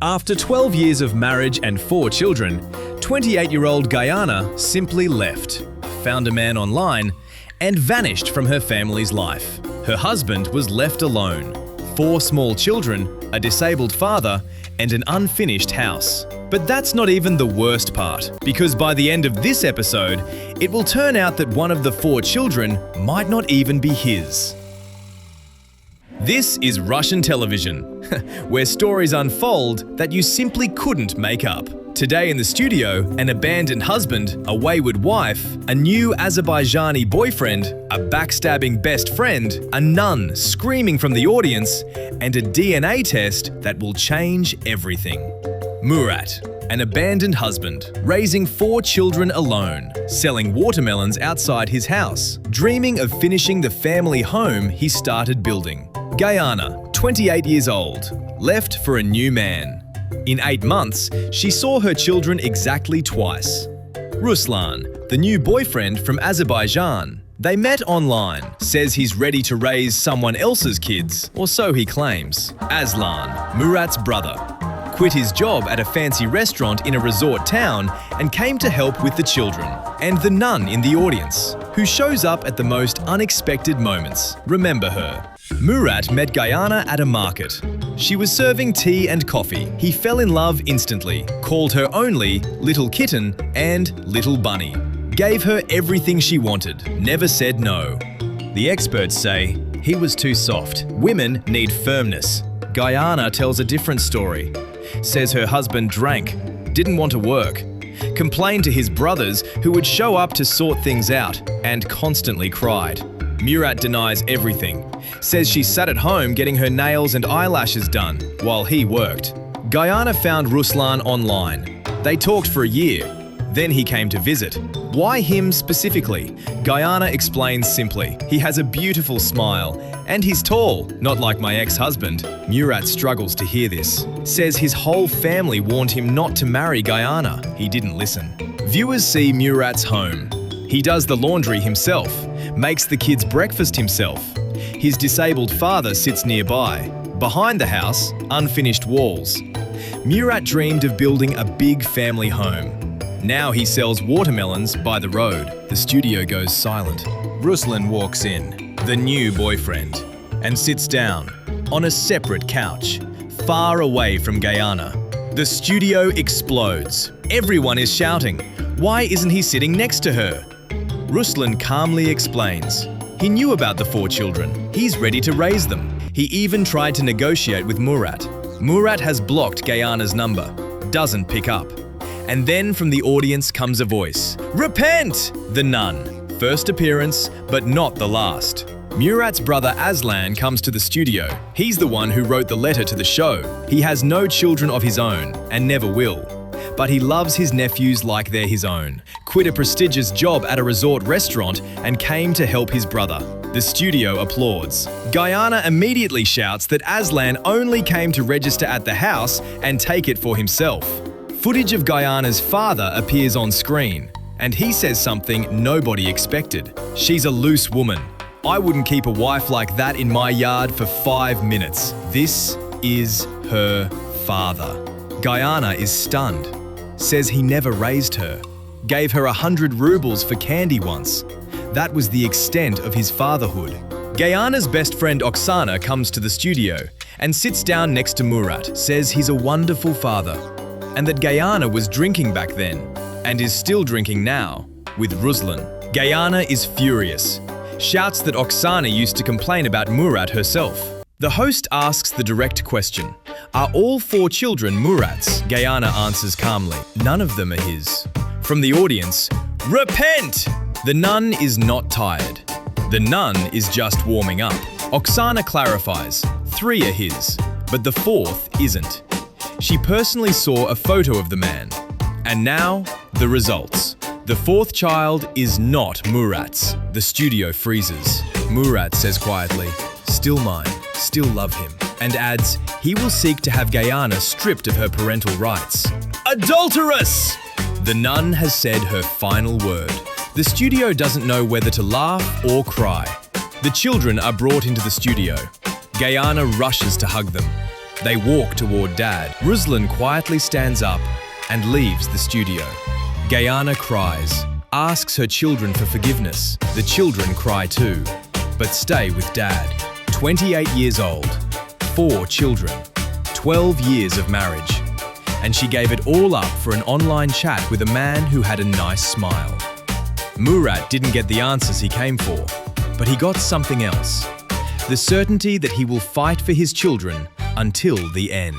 After 12 years of marriage and 4 children, 28-year-old Gayana simply left, found a man online, and vanished from her family's life. Her husband was left alone, 4 small children, a disabled father, and an unfinished house. But that's not even the worst part, because by the end of this episode, it will turn out that one of the 4 children might not even be his. This is Russian television, where stories unfold that you simply couldn't make up. Today in the studio, an abandoned husband, a wayward wife, a new Azerbaijani boyfriend, a backstabbing best friend, a nun screaming from the audience, and a DNA test that will change everything. Murat, an abandoned husband, raising 4 children alone, selling watermelons outside his house, dreaming of finishing the family home he started building. Gayana, 28 years old, left for a new man. In 8 months, she saw her children exactly twice. Ruslan, the new boyfriend from Azerbaijan. They met online, says he's ready to raise someone else's kids, or so he claims. Aslan, Murat's brother, quit his job at a fancy restaurant in a resort town and came to help with the children. And the nun in the audience, who shows up at the most unexpected moments. Remember her. Murat met Gayana at a market. She was serving tea and coffee. He fell in love instantly, called her only Little Kitten and Little Bunny. Gave her everything she wanted, never said no. The experts say he was too soft. Women need firmness. Gayana tells a different story. Says her husband drank, didn't want to work, complained to his brothers who would show up to sort things out, and constantly cried. Murat denies everything, says she sat at home getting her nails and eyelashes done while he worked. Gayana found Ruslan online. They talked for a year. Then he came to visit. Why him specifically? Gayana explains simply. He has a beautiful smile, and he's tall, not like my ex-husband. Murat struggles to hear this. Says his whole family warned him not to marry Gayana. He didn't listen. Viewers see Murat's home. He does the laundry himself, makes the kids breakfast himself. His disabled father sits nearby. Behind the house, unfinished walls. Murat dreamed of building a big family home. Now he sells watermelons by the road. The studio goes silent. Ruslan walks in, the new boyfriend, and sits down on a separate couch, far away from Gayana. The studio explodes. Everyone is shouting, "Why isn't he sitting next to her?" Ruslan calmly explains. He knew about the 4 children. He's ready to raise them. He even tried to negotiate with Murat. Murat has blocked Gayana's number, doesn't pick up. And then from the audience comes a voice. "Repent!" The nun. First appearance, but not the last. Murat's brother Aslan comes to the studio. He's the one who wrote the letter to the show. He has no children of his own, and never will. But he loves his nephews like they're his own. Quit a prestigious job at a resort restaurant and came to help his brother. The studio applauds. Gayana immediately shouts that Aslan only came to register at the house and take it for himself. Footage of Gayana's father appears on screen, and he says something nobody expected. "She's a loose woman. I wouldn't keep a wife like that in my yard for 5 minutes. This is her father." Gayana is stunned. Says he never raised her. Gave her 100 rubles for candy once. That was the extent of his fatherhood. Gayana's best friend Oksana comes to the studio and sits down next to Murat. Says he's a wonderful father, and that Gayana was drinking back then, and is still drinking now, with Ruslan. Gayana is furious. Shouts that Oksana used to complain about Murat herself. The host asks the direct question, "Are all 4 children Murat's?" Gayana answers calmly, "None of them are his." From the audience, "Repent!" The nun is not tired. The nun is just warming up. Oksana clarifies, 3 are his, but the 4th isn't. She personally saw a photo of the man. And now, the results. The 4th child is not Murat's. The studio freezes. Murat says quietly, "Still mine, still love him," and adds, he will seek to have Gayana stripped of her parental rights. Adulteress! The nun has said her final word. The studio doesn't know whether to laugh or cry. The children are brought into the studio. Gayana rushes to hug them. They walk toward Dad. Ruslan quietly stands up and leaves the studio. Gayana cries, asks her children for forgiveness. The children cry too, but stay with Dad. 28 years old, 4 children, 12 years of marriage. And she gave it all up for an online chat with a man who had a nice smile. Murat didn't get the answers he came for, but he got something else. The certainty that he will fight for his children until the end.